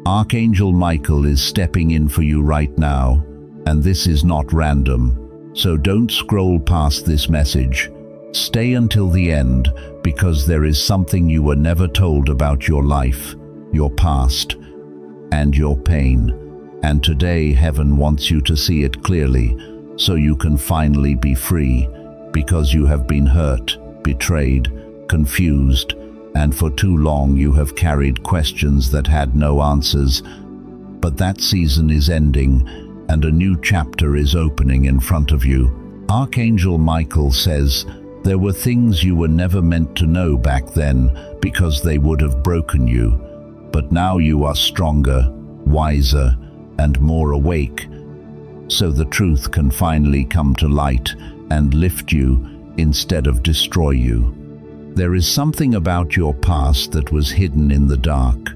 Archangel Michael is stepping in for you right now, and this is not random. So don't scroll past this message. Stay until the end, because there is something you were never told about your life, your past, and your pain. And today heaven wants you to see it clearly, so you can finally be free, because you have been hurt, betrayed, confused, and for too long you have carried questions that had no answers. But that season is ending, and a new chapter is opening in front of you. Archangel Michael says, there were things you were never meant to know back then because they would have broken you. But now you are stronger, wiser, and more awake. So the truth can finally come to light and lift you instead of destroy you. There is something about your past that was hidden in the dark,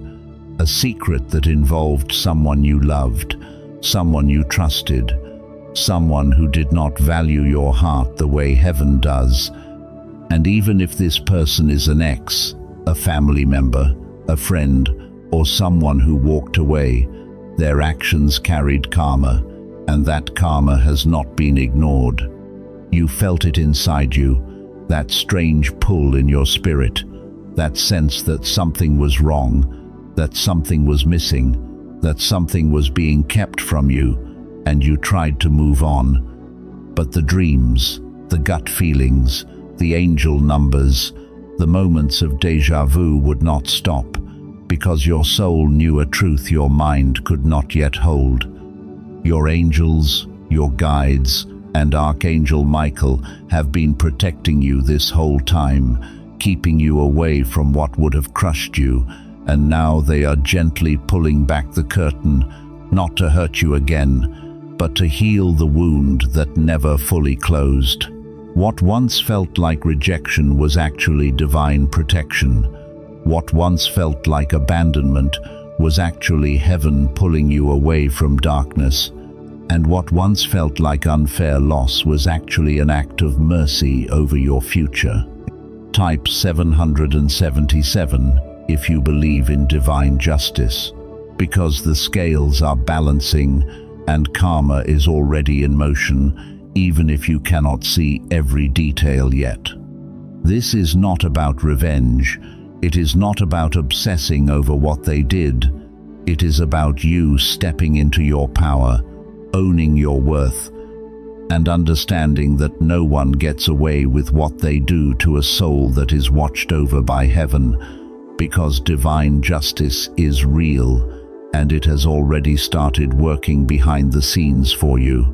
a secret that involved someone you loved, someone you trusted, someone who did not value your heart the way heaven does. And even if this person is an ex, a family member, a friend, or someone who walked away, their actions carried karma, and that karma has not been ignored. You felt it inside you, that strange pull in your spirit, that sense that something was wrong, that something was missing, that something was being kept from you, and you tried to move on. But the dreams, the gut feelings, the angel numbers, the moments of déjà vu would not stop, because your soul knew a truth your mind could not yet hold. Your angels, your guides, and Archangel Michael have been protecting you this whole time, keeping you away from what would have crushed you, and now they are gently pulling back the curtain, not to hurt you again, but to heal the wound that never fully closed. What once felt like rejection was actually divine protection. What once felt like abandonment was actually heaven pulling you away from darkness. And what once felt like unfair loss was actually an act of mercy over your future. Type 777 if you believe in divine justice, because the scales are balancing and karma is already in motion, even if you cannot see every detail yet. This is not about revenge. It is not about obsessing over what they did. It is about you stepping into your power, owning your worth, and understanding that no one gets away with what they do to a soul that is watched over by heaven, because divine justice is real, and it has already started working behind the scenes for you.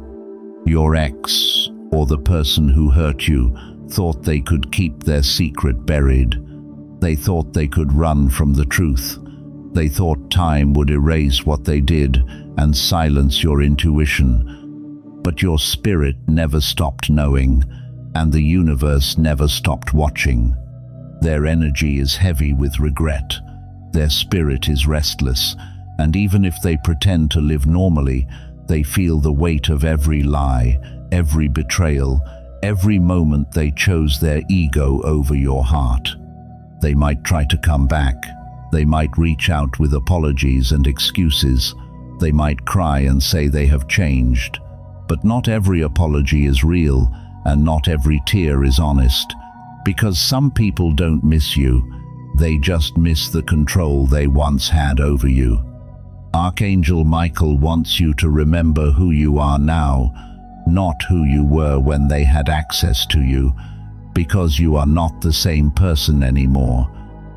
Your ex, or the person who hurt you, thought they could keep their secret buried. They thought they could run from the truth. They thought time would erase what they did and silence your intuition. But your spirit never stopped knowing, and the universe never stopped watching. Their energy is heavy with regret. Their spirit is restless, and even if they pretend to live normally, they feel the weight of every lie, every betrayal, every moment they chose their ego over your heart. They might try to come back. They might reach out with apologies and excuses. They might cry and say they have changed. But not every apology is real, and not every tear is honest. Because some people don't miss you. They just miss the control they once had over you. Archangel Michael wants you to remember who you are now, not who you were when they had access to you, because you are not the same person anymore.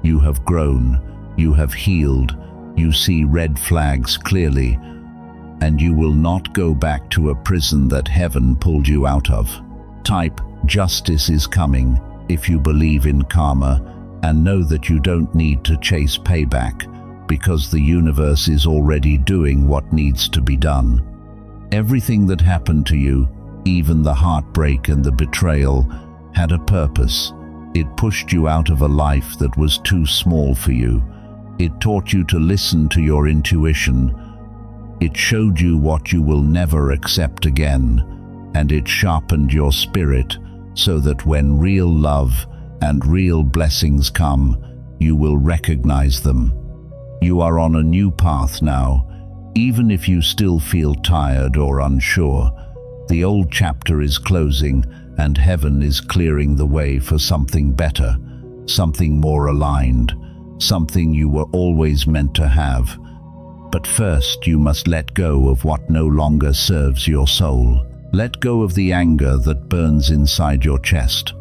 You have grown, you have healed, you see red flags clearly, and you will not go back to a prison that heaven pulled you out of. Type, justice is coming, if you believe in karma, and know that you don't need to chase payback, because the universe is already doing what needs to be done. Everything that happened to you, even the heartbreak and the betrayal, had a purpose. It pushed you out of a life that was too small for you. It taught you to listen to your intuition. It showed you what you will never accept again, and it sharpened your spirit so that when real love and real blessings come, you will recognize them. You are on a new path now. Even if you still feel tired or unsure, the old chapter is closing and heaven is clearing the way for something better, something more aligned, something you were always meant to have. But first you must let go of what no longer serves your soul. Let go of the anger that burns inside your chest.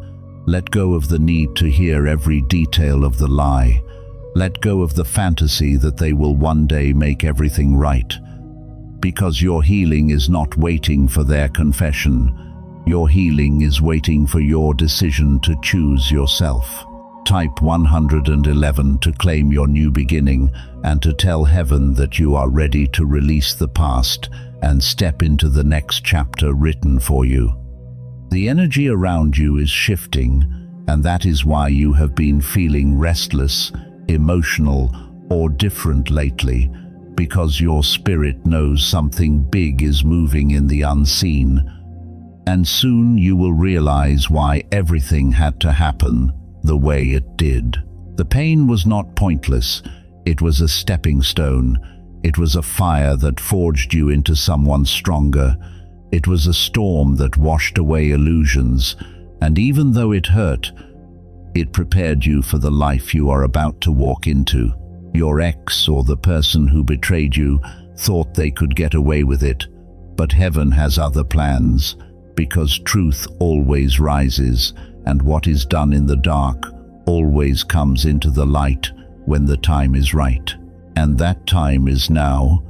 Let go of the need to hear every detail of the lie. Let go of the fantasy that they will one day make everything right. Because your healing is not waiting for their confession. Your healing is waiting for your decision to choose yourself. Type 111 to claim your new beginning and to tell heaven that you are ready to release the past and step into the next chapter written for you. The energy around you is shifting, and that is why you have been feeling restless, emotional, or different lately, because your spirit knows something big is moving in the unseen. And soon you will realize why everything had to happen the way it did. The pain was not pointless. It was a stepping stone. It was a fire that forged you into someone stronger. It was a storm that washed away illusions. And even though it hurt, it prepared you for the life you are about to walk into. Your ex or the person who betrayed you thought they could get away with it, but heaven has other plans, because truth always rises, and what is done in the dark always comes into the light when the time is right. And that time is now.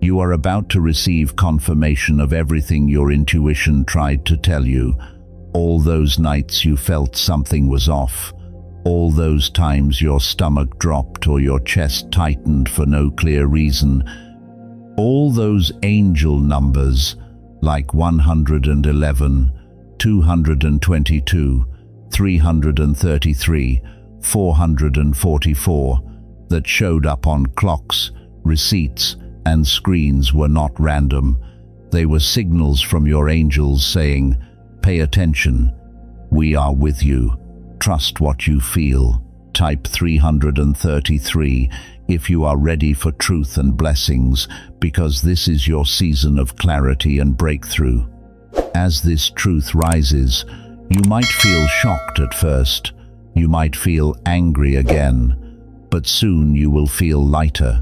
You are about to receive confirmation of everything your intuition tried to tell you. All those nights you felt something was off. All those times your stomach dropped or your chest tightened for no clear reason. All those angel numbers, like 111, 222, 333, 444, that showed up on clocks, receipts, and screens were not random. They were signals from your angels saying, "Pay attention. We are with you. Trust what you feel." Type 333 if you are ready for truth and blessings, because this is your season of clarity and breakthrough. As this truth rises, you might feel shocked at first. You might feel angry again. But soon you will feel lighter,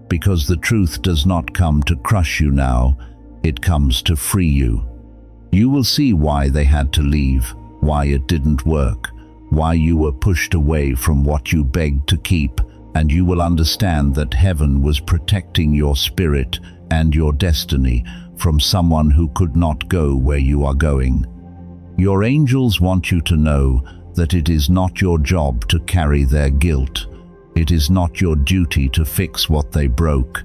because the truth does not come to crush you now, it comes to free you. You will see why they had to leave, why it didn't work, why you were pushed away from what you begged to keep, and you will understand that heaven was protecting your spirit and your destiny from someone who could not go where you are going. Your angels want you to know that it is not your job to carry their guilt. It is not your duty to fix what they broke,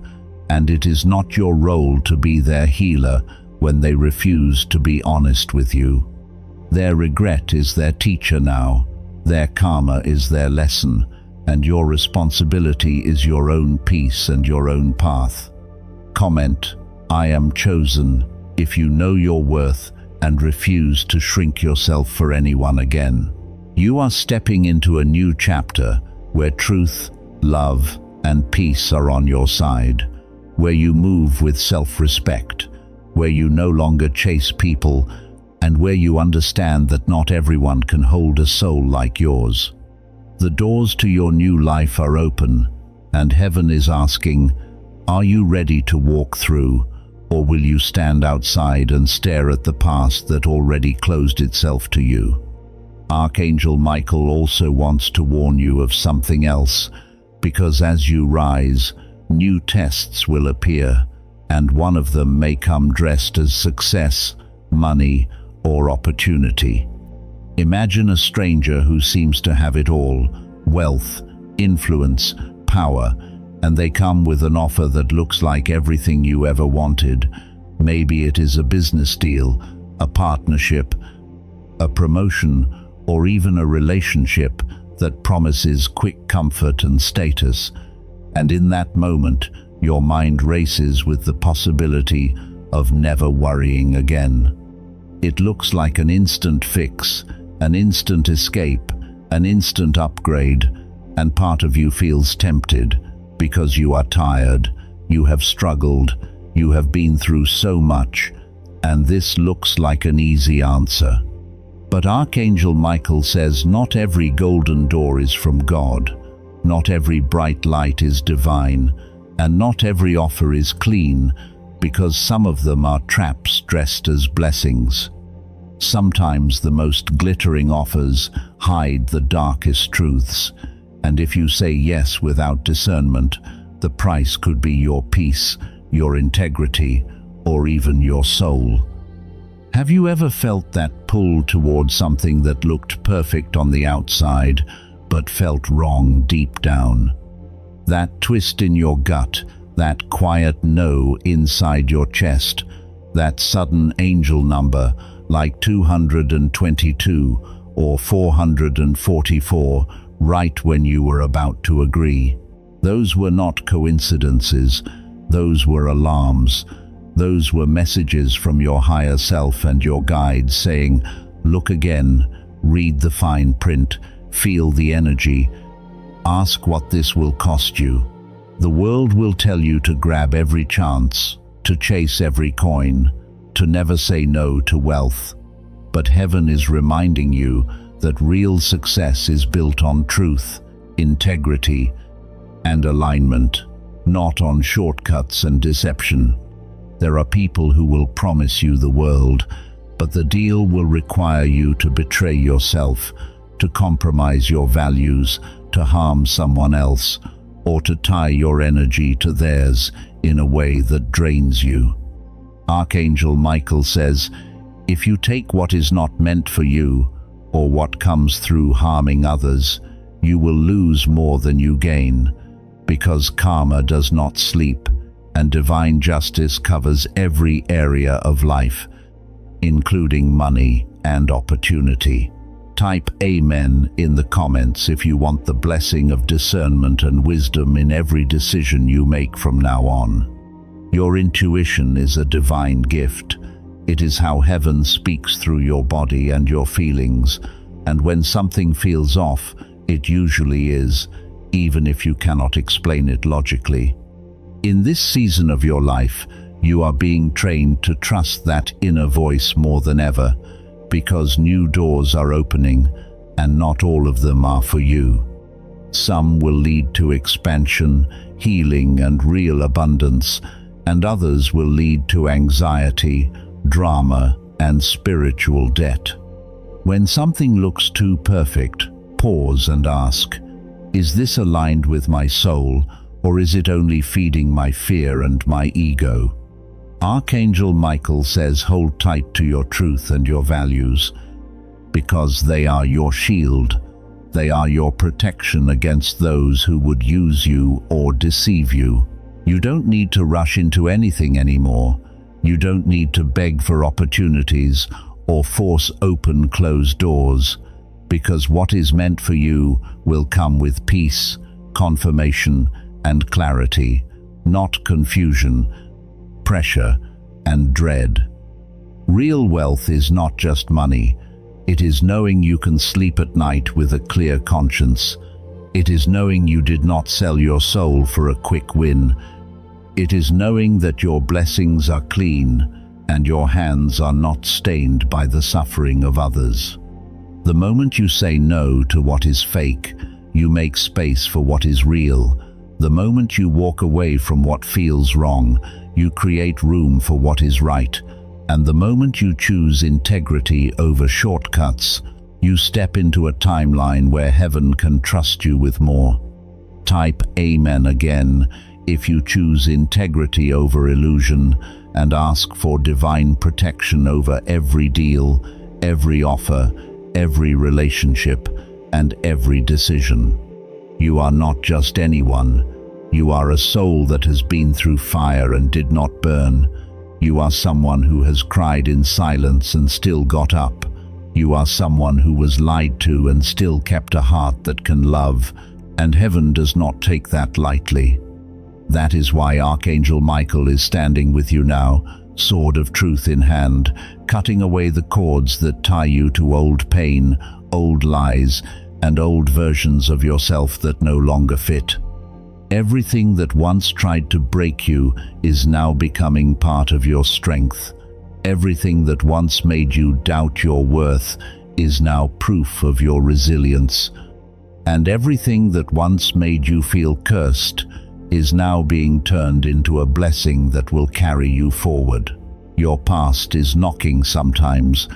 and it is not your role to be their healer when they refuse to be honest with you. Their regret is their teacher now, their karma is their lesson, and your responsibility is your own peace and your own path. Comment, "I am chosen," if you know your worth and refuse to shrink yourself for anyone again. You are stepping into a new chapter where truth, love, and peace are on your side, where you move with self-respect, where you no longer chase people, and where you understand that not everyone can hold a soul like yours. The doors to your new life are open, and heaven is asking, are you ready to walk through, or will you stand outside and stare at the past that already closed itself to you? Archangel Michael also wants to warn you of something else, because as you rise, new tests will appear, and one of them may come dressed as success, money, or opportunity. Imagine a stranger who seems to have it all: wealth, influence, power, and they come with an offer that looks like everything you ever wanted. Maybe it is a business deal, a partnership, a promotion, or even a relationship that promises quick comfort and status. And in that moment, your mind races with the possibility of never worrying again. It looks like an instant fix, an instant escape, an instant upgrade, and part of you feels tempted. because you are tired, you have struggled, you have been through so much, and this looks like an easy answer. But Archangel Michael says not every golden door is from God, not every bright light is divine, and not every offer is clean, because some of them are traps dressed as blessings. Sometimes the most glittering offers hide the darkest truths, and if you say yes without discernment, the price could be your peace, your integrity, or even your soul. Have you ever felt that pull toward something that looked perfect on the outside, but felt wrong deep down? That twist in your gut, that quiet no inside your chest, that sudden angel number, like 222 or 444, right when you were about to agree. Those were not coincidences, those were alarms. Those were messages from your higher self and your guides saying, look again, read the fine print, feel the energy, ask what this will cost you. The world will tell you to grab every chance, to chase every coin, to never say no to wealth. But heaven is reminding you that real success is built on truth, integrity, and alignment, not on shortcuts and deception. There are people who will promise you the world, but the deal will require you to betray yourself, to compromise your values, to harm someone else, or to tie your energy to theirs in a way that drains you. Archangel Michael says, if you take what is not meant for you, or what comes through harming others, you will lose more than you gain, because karma does not sleep, and divine justice covers every area of life, including money and opportunity. Type Amen in the comments if you want the blessing of discernment and wisdom in every decision you make from now on. Your intuition is a divine gift. It is how heaven speaks through your body and your feelings, and when something feels off, it usually is, even if you cannot explain it logically. In this season of your life, you are being trained to trust that inner voice more than ever, because new doors are opening, and not all of them are for you. Some will lead to expansion, healing, and real abundance, and others will lead to anxiety, drama, and spiritual debt. When something looks too perfect, pause and ask, is this aligned with my soul, or is it only feeding my fear and my ego? Archangel Michael says hold tight to your truth and your values, because they are your shield. They are your protection against those who would use you or deceive you. You don't need to rush into anything anymore. You don't need to beg for opportunities or force open closed doors, because what is meant for you will come with peace, confirmation, and clarity, not confusion, pressure, and dread. Real wealth is not just money. It is knowing you can sleep at night with a clear conscience. It is knowing you did not sell your soul for a quick win. It is knowing that your blessings are clean and your hands are not stained by the suffering of others. The moment you say no to what is fake, you make space for what is real. The moment you walk away from what feels wrong, you create room for what is right. And the moment you choose integrity over shortcuts, you step into a timeline where heaven can trust you with more. Type Amen again if you choose integrity over illusion, and ask for divine protection over every deal, every offer, every relationship, and every decision. You are not just anyone. You are a soul that has been through fire and did not burn. You are someone who has cried in silence and still got up. You are someone who was lied to and still kept a heart that can love, and heaven does not take that lightly. That is why Archangel Michael is standing with you now, sword of truth in hand, cutting away the cords that tie you to old pain, old lies, and old versions of yourself that no longer fit. Everything that once tried to break you is now becoming part of your strength. Everything that once made you doubt your worth is now proof of your resilience. And everything that once made you feel cursed is now being turned into a blessing that will carry you forward. Your past is knocking sometimes.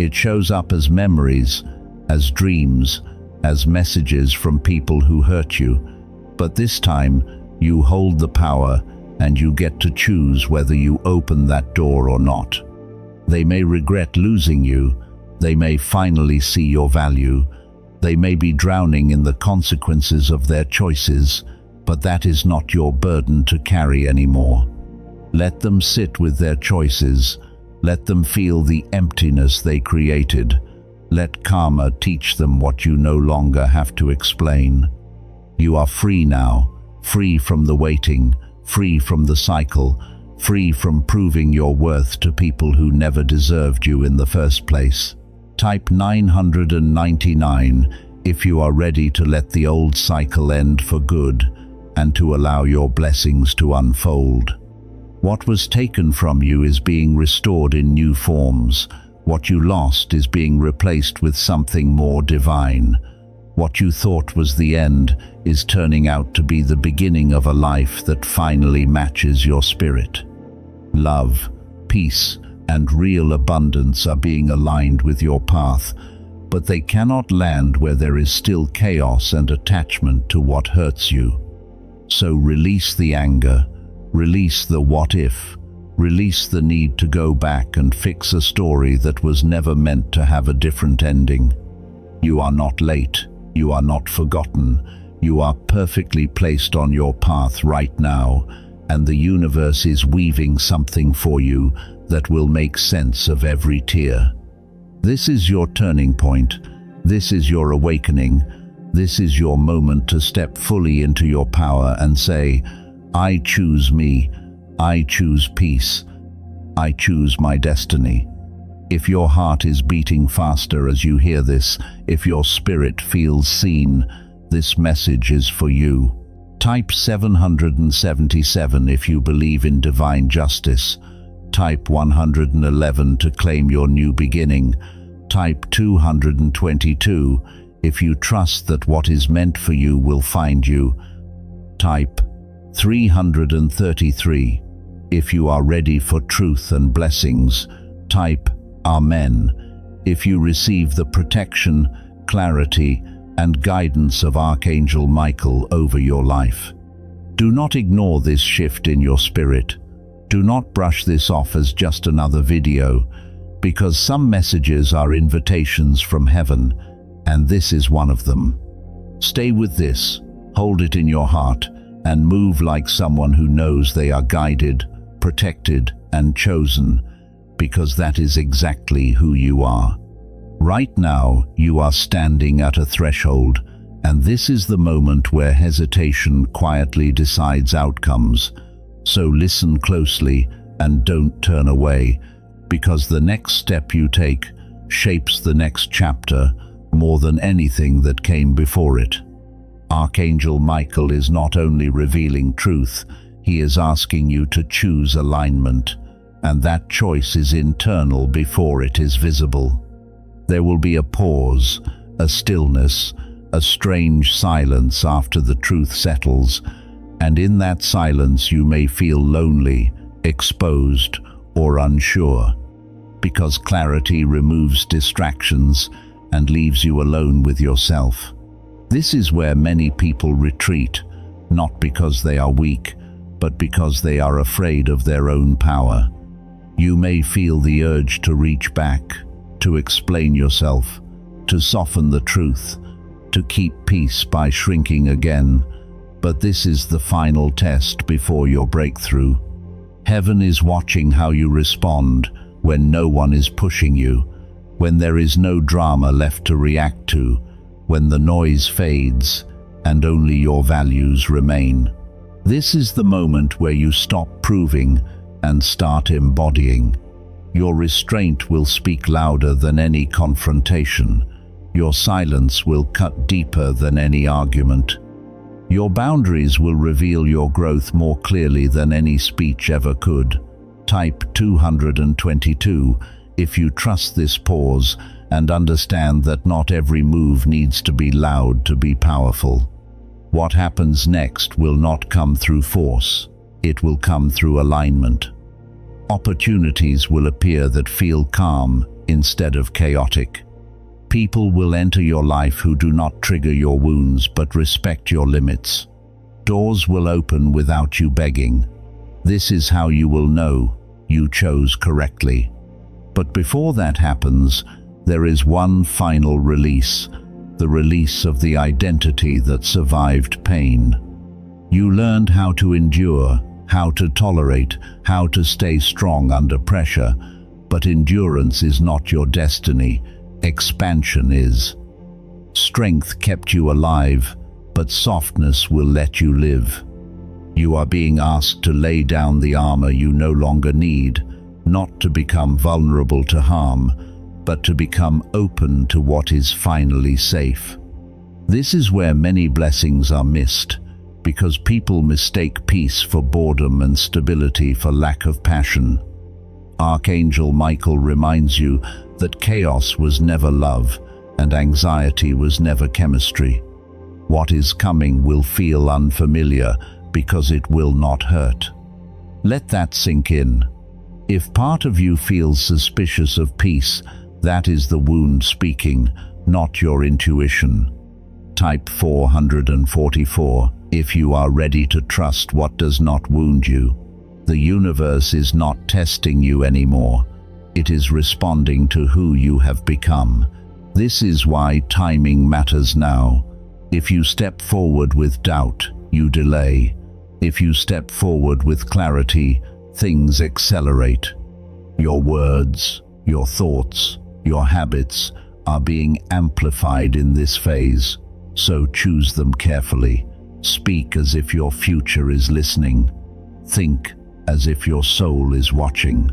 It shows up as memories, as dreams, as messages from people who hurt you. But this time, you hold the power and you get to choose whether you open that door or not. They may regret losing you. They may finally see your value. They may be drowning in the consequences of their choices, but that is not your burden to carry anymore. Let them sit with their choices. Let them feel the emptiness they created. Let karma teach them what you no longer have to explain. You are free now, free from the waiting, free from the cycle, free from proving your worth to people who never deserved you in the first place. Type 999 if you are ready to let the old cycle end for good and to allow your blessings to unfold. What was taken from you is being restored in new forms. What you lost is being replaced with something more divine. What you thought was the end is turning out to be the beginning of a life that finally matches your spirit. Love, peace, and real abundance are being aligned with your path, but they cannot land where there is still chaos and attachment to what hurts you. So release the anger, release the what if, release the need to go back and fix a story that was never meant to have a different ending. You are not late, you are not forgotten, you are perfectly placed on your path right now, and the universe is weaving something for you that will make sense of every tear. This is your turning point. This is your awakening. This is your moment to step fully into your power and say, I choose me. I choose peace. I choose my destiny. If your heart is beating faster as you hear this, if your spirit feels seen, this message is for you. Type 777 if you believe in divine justice. Type 111 to claim your new beginning. Type 222 if you trust that what is meant for you will find you. Type 333 if you are ready for truth and blessings. Type Amen if you receive the protection, clarity, and guidance of Archangel Michael over your life. Do not ignore this shift in your spirit. Do not brush this off as just another video, because some messages are invitations from heaven, and this is one of them. Stay with this, hold it in your heart, and move like someone who knows they are guided, protected, and chosen, because that is exactly who you are. Right now, you are standing at a threshold, and this is the moment where hesitation quietly decides outcomes. So listen closely and don't turn away, because the next step you take shapes the next chapter more than anything that came before it. Archangel Michael is not only revealing truth, he is asking you to choose alignment, and that choice is internal before it is visible. There will be a pause, a stillness, a strange silence after the truth settles, and in that silence you may feel lonely, exposed, or unsure, because clarity removes distractions and leaves you alone with yourself. This is where many people retreat, not because they are weak, but because they are afraid of their own power. You may feel the urge to reach back, to explain yourself, to soften the truth, to keep peace by shrinking again, but this is the final test before your breakthrough. Heaven is watching how you respond when no one is pushing you, when there is no drama left to react to, when the noise fades and only your values remain. This is the moment where you stop proving and start embodying. Your restraint will speak louder than any confrontation. Your silence will cut deeper than any argument. Your boundaries will reveal your growth more clearly than any speech ever could. Type 222 if you trust this pause and understand that not every move needs to be loud to be powerful. What happens next will not come through force. It will come through alignment. Opportunities will appear that feel calm instead of chaotic. People will enter your life who do not trigger your wounds but respect your limits. Doors will open without you begging. This is how you will know you chose correctly. But before that happens, there is one final release, the release of the identity that survived pain. You learned how to endure, how to tolerate, how to stay strong under pressure, but endurance is not your destiny. Expansion is. Strength kept you alive, but softness will let you live. You are being asked to lay down the armor you no longer need, not to become vulnerable to harm, but to become open to what is finally safe. This is where many blessings are missed, because people mistake peace for boredom and stability for lack of passion. Archangel Michael reminds you that chaos was never love and anxiety was never chemistry. What is coming will feel unfamiliar because it will not hurt. Let that sink in. If part of you feels suspicious of peace, that is the wound speaking, not your intuition. Type 444 if you are ready to trust what does not wound you. The universe is not testing you anymore. It is responding to who you have become. This is why timing matters now. If you step forward with doubt, you delay. If you step forward with clarity, things accelerate. Your words, your thoughts, your habits are being amplified in this phase, so choose them carefully. Speak as if your future is listening. Think as if your soul is watching.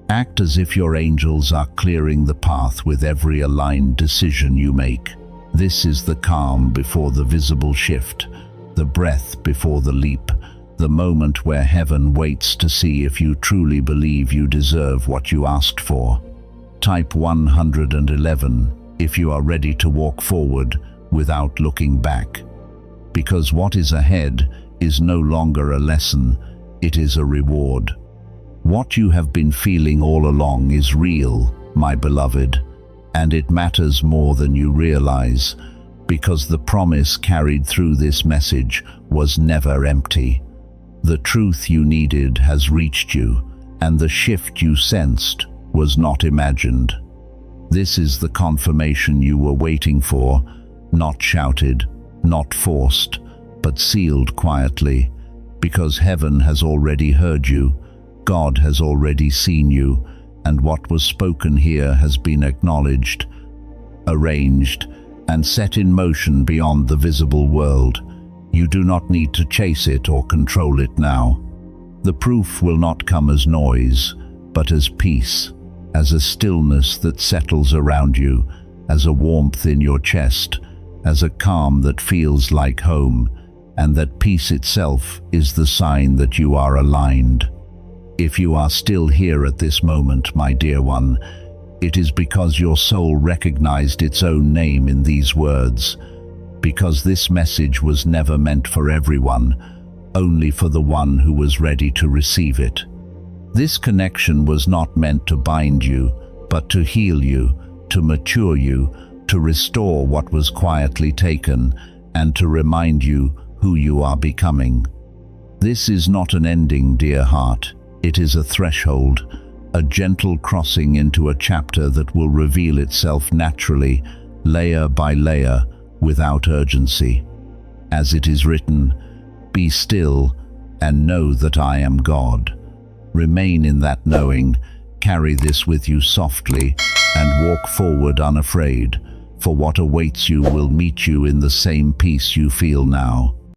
Act as if your angels are clearing the path with every aligned decision you make. This is the calm before the visible shift, the breath before the leap, the moment where heaven waits to see if you truly believe you deserve what you asked for. Type 111 if you are ready to walk forward without looking back. Because what is ahead is no longer a lesson, it is a reward. What you have been feeling all along is real, my beloved, and it matters more than you realize, because the promise carried through this message was never empty. The truth you needed has reached you, and the shift you sensed was not imagined. This is the confirmation you were waiting for, not shouted, not forced, but sealed quietly, because heaven has already heard you, God has already seen you, and what was spoken here has been acknowledged, arranged, and set in motion beyond the visible world. You do not need to chase it or control it now. The proof will not come as noise, but as peace, as a stillness that settles around you, as a warmth in your chest, as a calm that feels like home, and that peace itself is the sign that you are aligned. If you are still here at this moment, my dear one, it is because your soul recognized its own name in these words, because this message was never meant for everyone, only for the one who was ready to receive it. This connection was not meant to bind you, but to heal you, to mature you, to restore what was quietly taken, and to remind you who you are becoming. This is not an ending, dear heart. It is a threshold, a gentle crossing into a chapter that will reveal itself naturally, layer by layer, without urgency. As it is written, "Be still and know that I am God." Remain in that knowing, carry this with you softly, and walk forward unafraid, for what awaits you will meet you in the same peace you feel now.